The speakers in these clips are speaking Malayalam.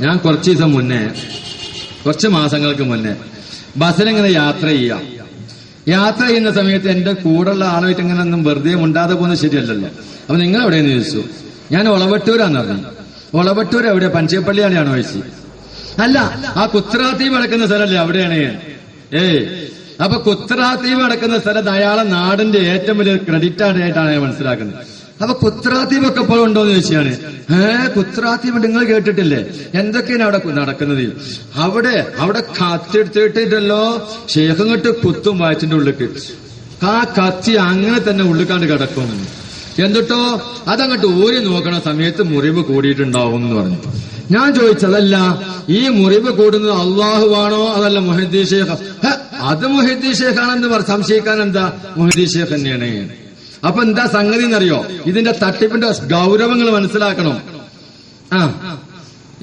ഞാൻ കുറച്ച് മാസങ്ങൾക്ക് മുന്നേ ബസ്സിലിങ്ങനെ യാത്ര ചെയ്യുന്ന സമയത്ത് എന്റെ കൂടെയുള്ള ആളുമായിട്ട് ഇങ്ങനെ ഒന്നും വെറുതെ മുണ്ടാതെ പോകുന്നത് ശരിയല്ലല്ലോ. അപ്പൊ നിങ്ങൾ എവിടെയെന്ന് ചോദിച്ചു. ഞാൻ ഒളവട്ടൂരാന്ന് പറഞ്ഞു. ഒളവട്ടൂർ എവിടെ? പഞ്ചേപ്പള്ളിയാണെയാണോ ചോദിച്ചു. അല്ല, ആ കുത്രാത്തീവ് നടക്കുന്ന സ്ഥലമല്ലേ, അവിടെയാണ്. അപ്പൊ കുത്രാത്തീവ് നടക്കുന്ന സ്ഥലത്ത് അയാളെ നാടിന്റെ ഏറ്റവും വലിയ ക്രെഡിറ്റ് ആയിട്ടാണ് ഞാൻ മനസ്സിലാക്കുന്നത്. അപ്പൊ കുത്രാത്തീവ് ഒക്കെ ഇപ്പോൾ ഉണ്ടോന്ന് ചോദിച്ചാണ്. കുത്രാത്തീവ് നിങ്ങൾ കേട്ടിട്ടില്ലേ? എന്തൊക്കെയാണ് അവിടെ നടക്കുന്നത്? അവിടെ കത്തിയെടുത്തിട്ടല്ലോ ശേഖങ്ങട്ട് കുത്തും വയറ്റിന്റെ ഉള്ളിക്ക്. ആ കത്തി അങ്ങനെ തന്നെ ഉള്ളിക്കാണ്ട് കിടക്കും. എന്നിട്ടോ അതങ്ങോട്ട് ഊരി നോക്കണ സമയത്ത് മുറിവ് കൂടിയിട്ടുണ്ടാവും എന്ന് പറഞ്ഞു. ഞാൻ ചോദിച്ചതല്ല, ഈ മുറിവ് കൂടുന്നത് അള്ളാഹുവാണോ അതല്ല മുഹദ്ദീൻ ശേഖ്? അത് മുഹദ്ദീൻ ശേഖാണെന്ന് സംശയിക്കാൻ എന്താ? മുഹദ്ദീൻ ശേഖ് തന്നെയാണ്. അപ്പൊ എന്താ സംഗതി എന്നറിയോ? ഇതിന്റെ തട്ടിപ്പിന്റെ ഗൗരവങ്ങൾ മനസ്സിലാക്കണം.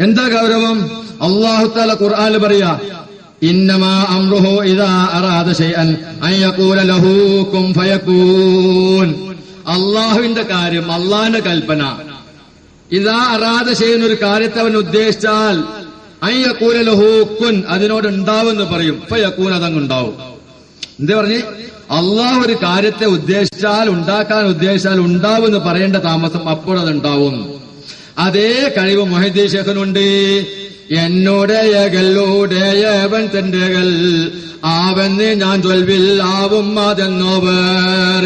എന്താ ഗൗരവം? അല്ലാഹു തആല ഖുർആനിൽ പറയാ, ഇന്നമാ അംറുഹു ഇദാ അറാദ ശൈഅൻ അൻ യഖൂല ലഹു കുൻ ഫയകൂൻ. അള്ളാഹുവിന്റെ കാര്യം, അള്ളാഹിന്റെ കൽപ്പന, ഇദാ അറാദ ശൈഅൻ, ഒരു കാര്യത്തെ അവൻ ഉദ്ദേശിച്ചാൽ, അൻ യഖൂല ലഹു കുൻ, അതിനോട് ഉണ്ടാവുമെന്ന് പറയും, ഫയകൂൻ, അതങ്ങുണ്ടാവും. എന്താ പറഞ്ഞേ? അള്ളാഹു ഒരു കാര്യത്തെ ഉദ്ദേശിച്ചാൽ, ഉണ്ടാക്കാൻ ഉദ്ദേശിച്ചാൽ ഉണ്ടാവുമെന്ന് പറയേണ്ട താമസം, അപ്പോൾ അതുണ്ടാവും. അതേ കഴിവ് മുഹദ്ദീൻ ശേഖനുണ്ട്. എന്നോടേയകല്ലൂടേയവൻ തന്റെകൾ ആവെന്ന് ഞാൻ ചൊൽവിൽ ആവും അതെന്നോവർ.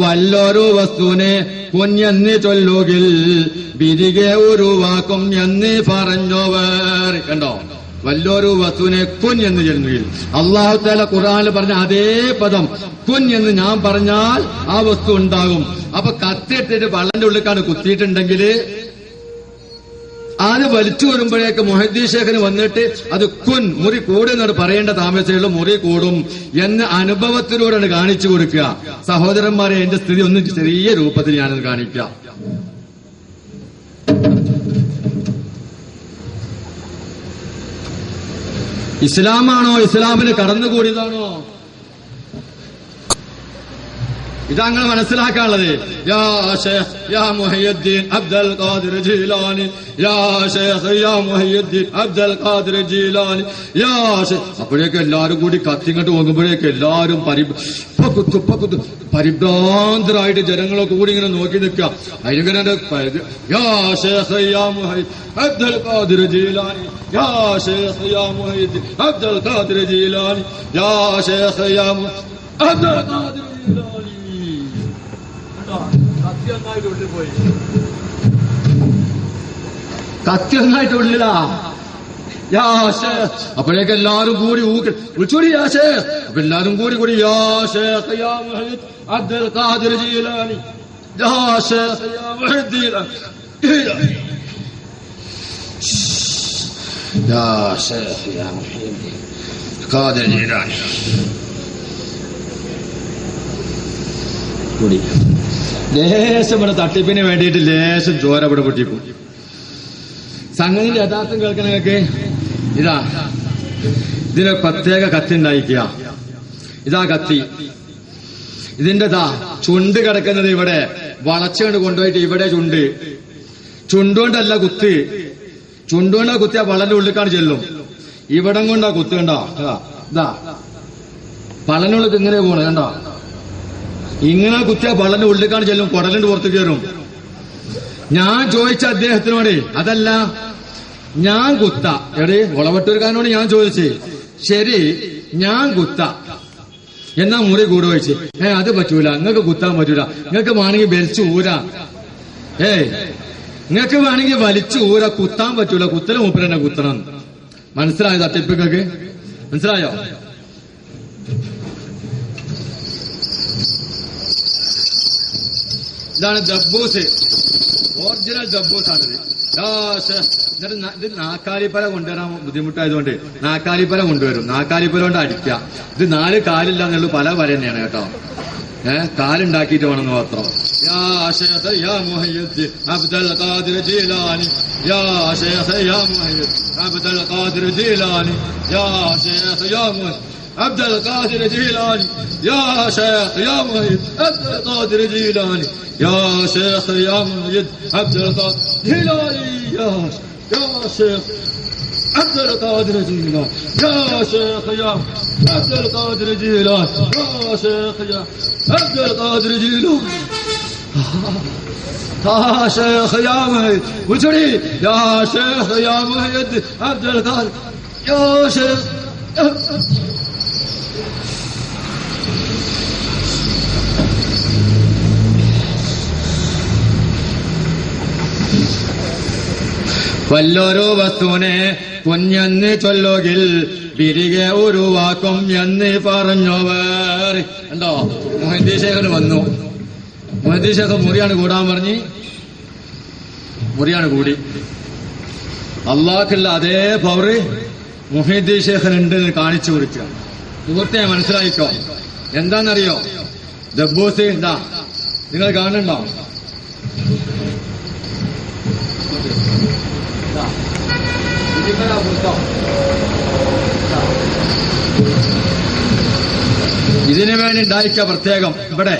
വല്ലൊരു വസ്തുവിനെ കുഞ്ഞെന്ന് ചൊല്ലുകിൽ ബിരികെ ഉരുവാക്കും എന്ന് പറഞ്ഞോവർ. കണ്ടോ? വല്ലൊരു വസ്തുവിനെ കുൻ എന്ന് ചൊല്ലുകിൽ. അല്ലാഹു തആല ഖുർആനിൽ പറഞ്ഞ അതേ പദം കുൻ എന്ന് ഞാൻ പറഞ്ഞാൽ ആ വസ്തു ഉണ്ടാകും. അപ്പൊ കത്തിയിട്ടിട്ട് വള്ളന്റെ ഉള്ളിലേക്കാണ് കുത്തിയിട്ടുണ്ടെങ്കിൽ അത് വലിച്ചു വരുമ്പോഴേക്ക് മുഹദ്ദീൻ ശേഖന് വന്നിട്ട് അത് കുൻ, മുറി കൂടുന്നോട് പറയേണ്ട താമസമുള്ള മുറി കൂടും എന്ന് അനുഭവത്തിലൂടെയാണ് കാണിച്ചു കൊടുക്കുക. സഹോദരന്മാരെ, എന്റെ സ്ഥിതി ഒന്ന് ചെറിയ രൂപത്തിൽ ഞാനത് കാണിക്കാം. ഇസ്ലാമാണോ? ഇസ്ലാമിന് കടന്നുകൂടിയതാണോ? ഇതങ്ങനെ മനസ്സിലാക്കാനുള്ളത്. യാ ശൈഖ് യാ മുഹയ്യിദ്ദീൻ അബ്ദുൽ ഖാദിർ ജീലാനി, യാ ശൈഖ് യാ മുഹയ്യിദ്ദീൻ അബ്ദുൽ ഖാദിർ ജീലാനി, യാ ശൈഖ്. അപ്പോഴേക്ക് എല്ലാവരും കൂടി കത്തിങ്ങോട്ട് പോകുമ്പോഴേക്ക് എല്ലാവരും പരിഭ്രാന്തരായിട്ട് ജനങ്ങളൊക്കെ കൂടി ഇങ്ങനെ നോക്കി നിൽക്കുക. അതിലിങ്ങനെ യാ ശൈഖ് യാ മുഹയ്യിദ്ദീൻ അബ്ദുൽ ഖാദിർ ജീലാനി, യാ ശൈഖ് യാ മുഹയ്യിദ്ദീൻ അബ്ദുൽ ഖാദിർ ജീലാനി, യാ ശൈഖ് യാ അബ്ദുൽ ഖാദിർ ജീലാനി. കത്തി ഒന്നായിട്ട് ഉള്ളിലാ. യാ ശൈഖ്. അപ്പോഴേക്ക് എല്ലാരും കൂടി വിളിച്ചോടി യാ ശൈഖ്. അപ്പൊ എല്ലാരും കൂടി യാ ശൈഖ് യാ മുഹയ്യിദ്ദീൻ അബ്ദുൽ ഖാദിർ ജീലാനി, യാ ശൈഖ് യാ മുഹയ്യിദ്ദീൻ യാ ശൈഖ് യാ മുഹയ്യിദ്ദീൻ ഖാദിർ ജീലാനി കൂടി. ലേശം ഇവിടെ തട്ടിപ്പിന് വേണ്ടിയിട്ട് ലേശം ചോര ഇവിടെ പൊട്ടിക്കും. സംഗതിന്റെ യഥാർത്ഥം കേൾക്കണൊക്കെ ഇതാ, ഇതിന് പ്രത്യേക കത്തി ഉണ്ടായിക്കുക. ഇതാ കത്തി. ഇതിന്റെ ചുണ്ട് കിടക്കുന്നത് ഇവിടെ വളച്ചുകൊണ്ട് കൊണ്ടുപോയിട്ട് ഇവിടെ ചുണ്ടുകൊണ്ടല്ല കുത്ത്. ചുണ്ടുകൊണ്ടാ കുത്തിയാ വളന്റെ ഉള്ളിക്കാണ് ചെല്ലും. ഇവിടം കൊണ്ടാ കുത്ത്. കണ്ടോ? ഇതാ പള്ളനുള്ളിൽ ഇങ്ങനെ പോണേ. കണ്ടോ? ഇങ്ങനെ കുത്തിയാ പള്ളന്റെ ഉള്ളിക്കാണ് ചെല്ലും, കുടലിന്റെ പുറത്ത് കയറും. ഞാൻ ചോദിച്ച അദ്ദേഹത്തിനോട്, അതല്ല ഞാൻ കുത്ത ഒളവട്ടൂർക്കാരനോട് ഞാൻ ചോദിച്ചേ, ശരി ഞാൻ കുത്ത എന്നാ മുറി കൂടെ വെച്ച്. അത് പറ്റൂല, നിങ്ങൾക്ക് കുത്താൻ പറ്റൂല, നിങ്ങൾക്ക് വേണമെങ്കിൽ വലിച്ചു ഊരാ. നിങ്ങൾക്ക് വേണമെങ്കിൽ വലിച്ചു ഊരാ, കുത്താൻ പറ്റൂല, കുത്തല് മൂപ്പരെന്നെ കുത്തണം. മനസ്സിലായോ? തട്ടിപ്പൊക്കെ മനസ്സിലായോ? ഇതാണ് ദബ്ബൂസ്, ഒറിജിനൽ ദബ്ബൂസാണിത്. ഇത് നാക്കാലിപ്പല കൊണ്ടുവരാൻ ബുദ്ധിമുട്ടായതുകൊണ്ട് നാക്കാലിപ്പല കൊണ്ടുവരും. നാക്കാലിപ്പല കൊണ്ട് അടിക്കുക. ഇത് 4 കാലില്ല എന്നുള്ള പല വര തന്നെയാണ് കേട്ടോ. കാലുണ്ടാക്കിയിട്ട് വേണമെന്ന് മാത്രം. യാ ശൈഖ് യാ മുഹയ്യിദ്ദീൻ അബ്ദുൽ ഖാദിർ ജീലാനി, യാ ശൈഖ് യാ മുഹയ്യിദ്ദീൻ അബ്ദുൽ ഖാദിർ ജീലാനി, യാ ശൈഖ് യാ അബ്ദുൽ ഖാദിർ ജീലാനി, യാ ശൈഖ് യാ മുഹയ്യിദ്ദീൻ അബ്ദുൽ ഖാദിർ ജീലാനി, യാ ശൈഖ് യാ മുഹയ്യിദ്ദീൻ അബ്ദുൽ ഖാദിർ ജീലാനി, يا شيخ عبد القادر جيلان يا شيخ يا عبد القادر جيلان يا شيخ يا عبد القادر جيلان يا شيخ يا مهيد وجري يا شيخ يا مهيد عبد القادر يا شيخ വല്ലൊരു വസ്തുവിനെ കുഞ്ഞെന്ന് ചൊല്ലുകിൽ തിരികെ ഉരുവാക്കും എന്ന് പറഞ്ഞവർ. കണ്ടോ, മൊഹീദ്ദീൻ ശേഖർ വന്നു. മൊഹീദ്ദീൻ ശേഖർ മുറിയാണ് കൂടാൻ പറഞ്ഞ് മുറിയാണ് കൂടി. അള്ളാഹ്ക്കുള്ള അതേ പവറ് മൊഹീദ്ദീൻ ശേഖർ ഉണ്ട് കാണിച്ചു കൊടുക്കുക. സുഹൃത്തെ മനസ്സിലായിക്കോ. എന്താണെന്നറിയോ? ദബ്ബൂസ് എന്താ നിങ്ങൾ കാണുന്നുണ്ടോ? ഇതിനു വേണ്ടി ഉണ്ടായിരിക്കുക പ്രത്യേകം. ഇവിടെ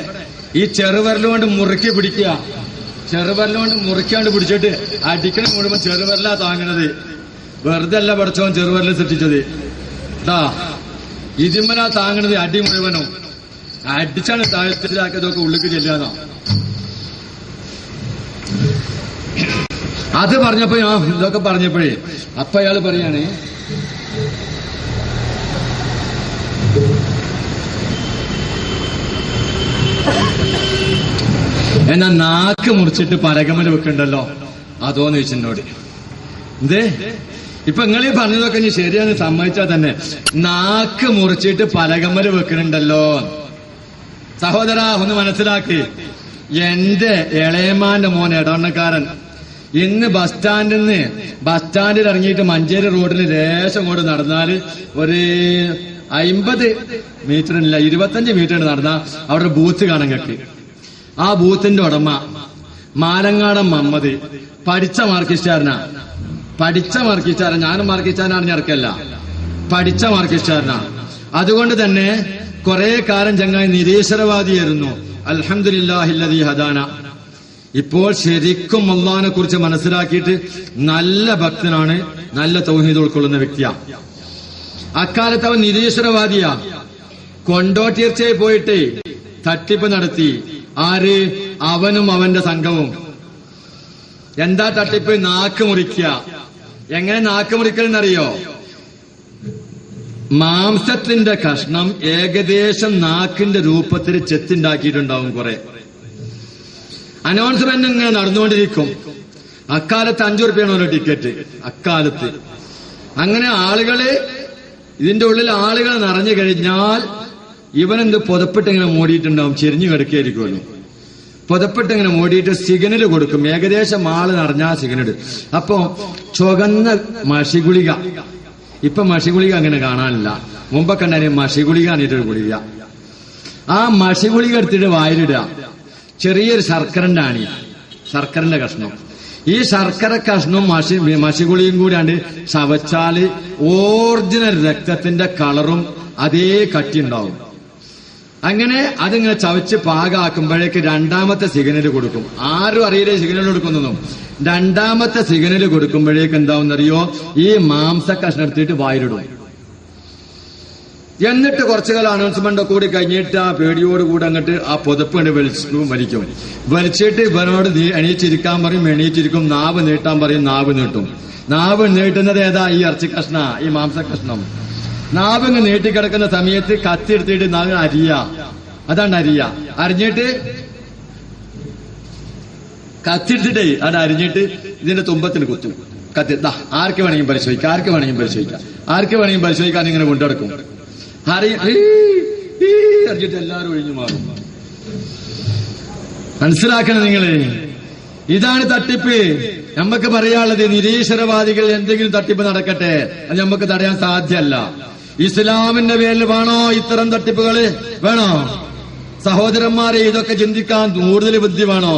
ഈ ചെറുവിരലുകൊണ്ട് മുറുക്കി പിടിക്കുക. ചെറുവിരലുകൊണ്ട് മുറുക്കാണ്ട് പിടിച്ചിട്ട് അടിക്കണ മുഴുവൻ ചെറുവിരലാ താങ്ങണത്. വെറുതെ അല്ല പഠിച്ചവൻ ചെറുവിരൽ സൃഷ്ടിച്ചത്. ഇതിമ്മലാ താങ്ങണത് അടി മുഴുവനും. അടിച്ചാണ് താഴ്ത്തിലാക്കിയതൊക്കെ ഉള്ളിക്ക് ചെല്ലാന്നോ. അത് പറഞ്ഞപ്പോ ഇതൊക്കെ പറഞ്ഞപ്പോഴേ അപ്പൊ അയാൾ പറയാണ്, എന്നാ നാക്ക് മുറിച്ചിട്ട് പലകമല് വെക്കണ്ടല്ലോ അതോന്ന് ചോദിച്ചെന്നോട്. എന്തേ ഇപ്പൊ നിങ്ങൾ ഈ പറഞ്ഞതൊക്കെ ഇനി ശരിയാന്ന് സമ്മതിച്ചാൽ തന്നെ നാക്ക് മുറിച്ചിട്ട് പലകമല് വെക്കണുണ്ടല്ലോ. സഹോദര ഒന്ന് മനസ്സിലാക്കി. എന്റെ ഇളയമാന്റെ മോൻ ഇടവണ്ണക്കാരൻ ഇന്ന് ബസ് സ്റ്റാൻഡിൽ ഇറങ്ങിയിട്ട് മഞ്ചേരി റോഡിൽ ലേശം കൊണ്ട് നടന്നാല് ഒരു 50 മീറ്ററില്ല 25 മീറ്റർ നടന്നാ അവിടെ ബൂത്ത് കാണാൻ കെട്ടി. ആ ബൂത്തിന്റെ ഉടമ മാലങ്ങാടൻ മമ്മദ് പഠിച്ച മാർക്കിസ്റ്റുകാരനാ. ഞാനും മാർക്കിസ്റ്റുകാരനാണ് ഇറക്കല്ല. പഠിച്ച മാർക്കിസ്റ്റുകാരനാ. അതുകൊണ്ട് തന്നെ കുറെ കാലം ചങ്ങായി നിരീശ്വരവാദിയായിരുന്നു. അൽഹംദുലില്ലാഹില്ലദീ ഹദാന. ഇപ്പോൾ ശരിക്കും അല്ലാഹുവിനെ കുറിച്ച് മനസ്സിലാക്കിയിട്ട് നല്ല ഭക്തനാണ്, നല്ല തൗഹീദ് ഉൾക്കൊള്ളുന്ന വ്യക്തിയാ. അക്കാലത്ത് അവൻ നിരീശ്വരവാദിയാ. കൊണ്ടോട്ടീർച്ചയിൽ പോയിട്ട് തട്ടിപ്പ് നടത്തി. ആര്? അവനും അവന്റെ സംഘവും. എന്താ തട്ടിപ്പ്? നാക്ക് മുറിക്കുക. എങ്ങനെ നാക്ക് മുറിക്കലെന്നറിയോ? മാംസത്തിന്റെ കഷ്ണം ഏകദേശം നാക്കിന്റെ രൂപത്തിൽ ചെത്തുണ്ടാക്കിയിട്ടുണ്ടാവും. കുറെ അനൗൺസ്മെന്റ് ഇങ്ങനെ നടന്നുകൊണ്ടിരിക്കും. അക്കാലത്ത് 5 രൂപയാണ് ഓരോ ടിക്കറ്റ്. അക്കാലത്ത് അങ്ങനെ ഇതിന്റെ ഉള്ളിൽ ആളുകൾ നിറഞ്ഞു കഴിഞ്ഞാൽ ഇവനെന്ത് പുതപ്പിട്ട് ഇങ്ങനെ മൂടിയിട്ടുണ്ടാവും. ചെരിഞ്ഞു കിടക്കുകയായിരിക്കുമല്ലോ. പുതപ്പിട്ട് ഇങ്ങനെ മൂടിയിട്ട് സിഗ്നൽ കൊടുക്കും. ഏകദേശം ആള് നിറഞ്ഞാൽ സിഗ്നൽ. അപ്പോ ചുവന്ന മഷിഗുളിക. ഇപ്പൊ മഷിഗുളിക അങ്ങനെ കാണാനില്ല. മുമ്പൊക്കെ ഉണ്ടായിരുന്നു മഷിഗുളിക എന്നിട്ടൊരു ഗുളിക. ആ മഷിഗുളിക എടുത്തിട്ട് വായിലിടുക. ചെറിയൊരു ശർക്കരന്റെ കഷ്ണം. ഈ ശർക്കര കഷ്ണവും മഷിഗുളിയും കൂടിയാണ്ട് ചവച്ചാല് ഒറിജിനൽ രക്തത്തിന്റെ കളറും അതേ കട്ടിയുണ്ടാവും. അങ്ങനെ അതിങ്ങനെ ചവച്ച് പാകാക്കുമ്പോഴേക്ക് 2ാമത്തെ സിഗ്നൽ കൊടുക്കും. ആരും അറിയില്ലേ സിഗ്നൽ കൊടുക്കുന്നതും. 2ാമത്തെ സിഗ്നൽ കൊടുക്കുമ്പോഴേക്ക് എന്താവുന്നറിയോ? ഈ മാംസ കഷ്ണം എടുത്തിട്ട് വായിലിടും. എന്നിട്ട് കുറച്ചു കാലം അനൗൺസ്മെന്റ് കൂടി കഴിഞ്ഞിട്ട് ആ പേടിയോടുകൂടി അങ്ങോട്ട് ആ പുതപ്പ് കണ്ട് വലിക്കും. വലിച്ചിട്ട് ഇവനോട് എണീച്ചിരിക്കാൻ പറയും. എണീച്ചിരിക്കും. നാവ് നീട്ടാൻ പറയും. നാവ് നീട്ടും. നാവ് നീട്ടുന്നത് ഏതാ? ഈ ഇറച്ചി കഷ്ണ, ഈ മാംസ കഷ്ണം. നാവ് ഇങ്ങ് നീട്ടിക്കിടക്കുന്ന സമയത്ത് കത്തിയെടുത്തിട്ട് നാവ് അതാണ് അരിഞ്ഞിട്ട് കത്തിയെടുത്തിട്ടേ അത് അരിഞ്ഞിട്ട് ഇതിന്റെ തുമ്പത്തിന് കുത്തും. കത്തി ആർക്ക് വേണമെങ്കിലും പരിശോധിക്കാം. ഇങ്ങനെ കൊണ്ടുനടക്കും. അറിഞ്ഞിട്ട് എല്ലാവരും ഒഴിഞ്ഞു മാറും. മനസ്സിലാക്കണം നിങ്ങള്. ഇതാണ് തട്ടിപ്പ്. നമുക്ക് പറയാനുള്ളത്, നിരീശ്വരവാദികൾ എന്തെങ്കിലും തട്ടിപ്പ് നടക്കട്ടെ, അത് നമുക്ക് തടയാൻ സാധ്യമല്ല. ഇസ്ലാമിന്റെ പേരിൽ വേണോ ഇത്തരം തട്ടിപ്പുകള്? വേണോ? സഹോദരന്മാരെ, ഇതൊക്കെ ചിന്തിക്കാൻ കൂടുതൽ ബുദ്ധി വേണോ?